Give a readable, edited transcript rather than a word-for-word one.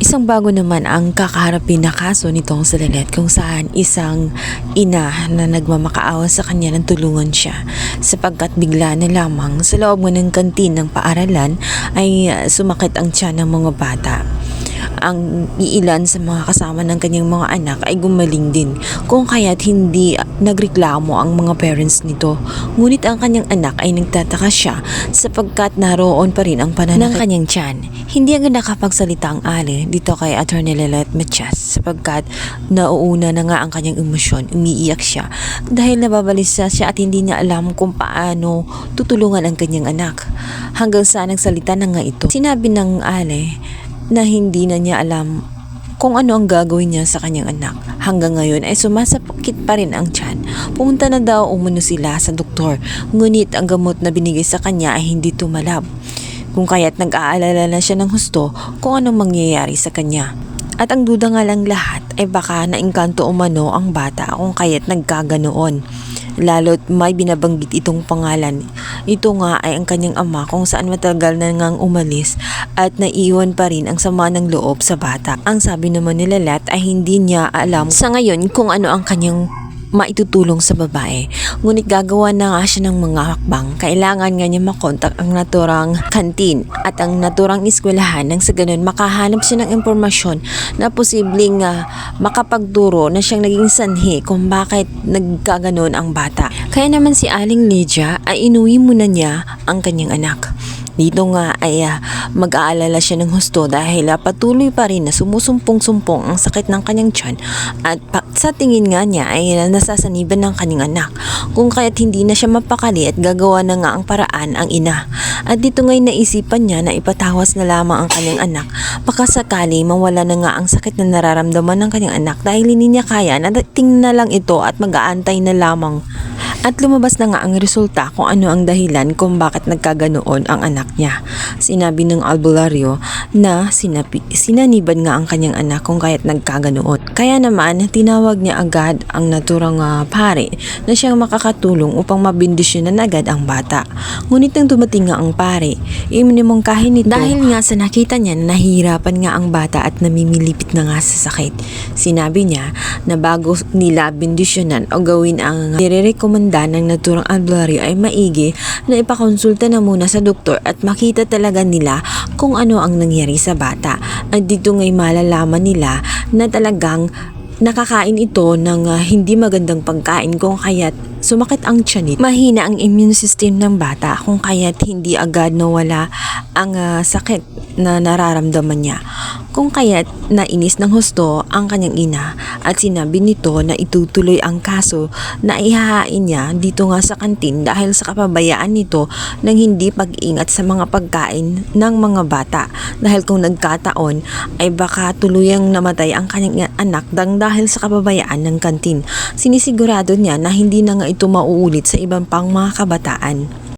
Isang bago naman ang kakaharapin na kaso nitong si Lynette kung saan isang ina na nagmamakaawa sa kanya ng tulungan siya sapagkat bigla na lamang sa loob ng kantin ng paaralan ay sumakit ang tiyan ng mga bata. Ang iilan sa mga kasama ng kanyang mga anak ay gumaling din kung kaya't hindi nagreklamo ang mga parents nito. Ngunit ang kanyang anak ay nagtataka siya sapagkat naroon pa rin ang pananakit ng kanyang tiyan. Hindi agad nakapagsalita ang Ali dito kay Attorney Lynette Matias sapagkat nauuna na nga ang kanyang emosyon. Umiiyak siya dahil nababalisa siya at hindi niya alam kung paano tutulungan ang kanyang anak. Hanggang sa nagsalita na nga ito. Sinabi ng Ali na hindi na niya alam kung ano ang gagawin niya sa kanyang anak. Hanggang ngayon ay sumasakit pa rin ang tiyan. Pumunta na daw umano sila sa doktor. Ngunit ang gamot na binigay sa kanya ay hindi tumalab. Kung kaya't nag-aalala na siya ng husto kung anong mangyayari sa kanya. At ang duda nga lang lahat ay baka naingkanto umano ang bata kung kaya't nagkaganoon. Lalo't may binabanggit itong pangalan. Ito nga ay ang kanyang ama kung saan matagal na ngang umalis at naiwan pa rin ang sama ng loob sa bata. Ang sabi naman ni Lynette ay hindi niya alam sa ngayon kung ano ang kanyang maitutulong sa babae. Ngunit gagawa na nga siya ng mga hakbang. Kailangan nga niya makontak ang naturang kantin at ang naturang eskwelahan nang sa ganun makahanap siya ng impormasyon na posibleng makapagturo na siyang naging sanhi kung bakit nagkaganon ang bata. Kaya naman si Aling Lydia ay inuwi muna niya ang kanyang anak. Dito nga ay mag-aalala siya ng husto dahil patuloy pa rin na sumusumpong-sumpong ang sakit ng kanyang tiyan at sa tingin nga niya ay nasasaniban ng kanyang anak kung kaya't hindi na siya mapakali at gagawa na nga ang paraan ang ina. At dito nga'y naisipan niya na ipatawas na lamang ang kanyang anak baka sakali mawala na nga ang sakit na nararamdaman ng kanyang anak dahil hindi niya kaya na tingnan na lang ito at mag-aantay na lamang. At lumabas na nga ang resulta kung ano ang dahilan kung bakit nagkaganoon ang anak niya. Sinabi ng albularyo na sinaniban nga ang kanyang anak kung kaya't nagkaganoon. Kaya naman tinawag niya agad ang naturang pare na siyang makakatulong upang mabindisyonan agad ang bata. Ngunit nang dumating nga ang pare, iminimungkahin nito dahil nga sa nakita niya na nahihirapan nga ang bata at namimilipit na nga sa sakit. Sinabi niya na bago nila bindisyonan o gawin ang nirerekomenda ng naturang albularyo ay maigi na ipakonsulta na muna sa doktor at makita talaga nila kung ano ang nangyari sa bata. At dito nga'y malalaman nila na talagang nakakain ito ng hindi magandang pagkain kung kaya't sumakit ang tiyan nito. Mahina ang immune system ng bata kung kaya't hindi agad nawala ang sakit na nararamdaman niya. Kung kaya't nainis ng husto ang kanyang ina at sinabi nito na itutuloy ang kaso na ihahain niya dito nga sa kantin dahil sa kapabayaan nito ng hindi pag-iingat sa mga pagkain ng mga bata. Dahil kung nagkataon ay baka tuluyang namatay ang kanyang anak dahil sa kapabayaan ng kantin. Sinisigurado niya na hindi na nga ito mauulit sa ibang pang mga kabataan.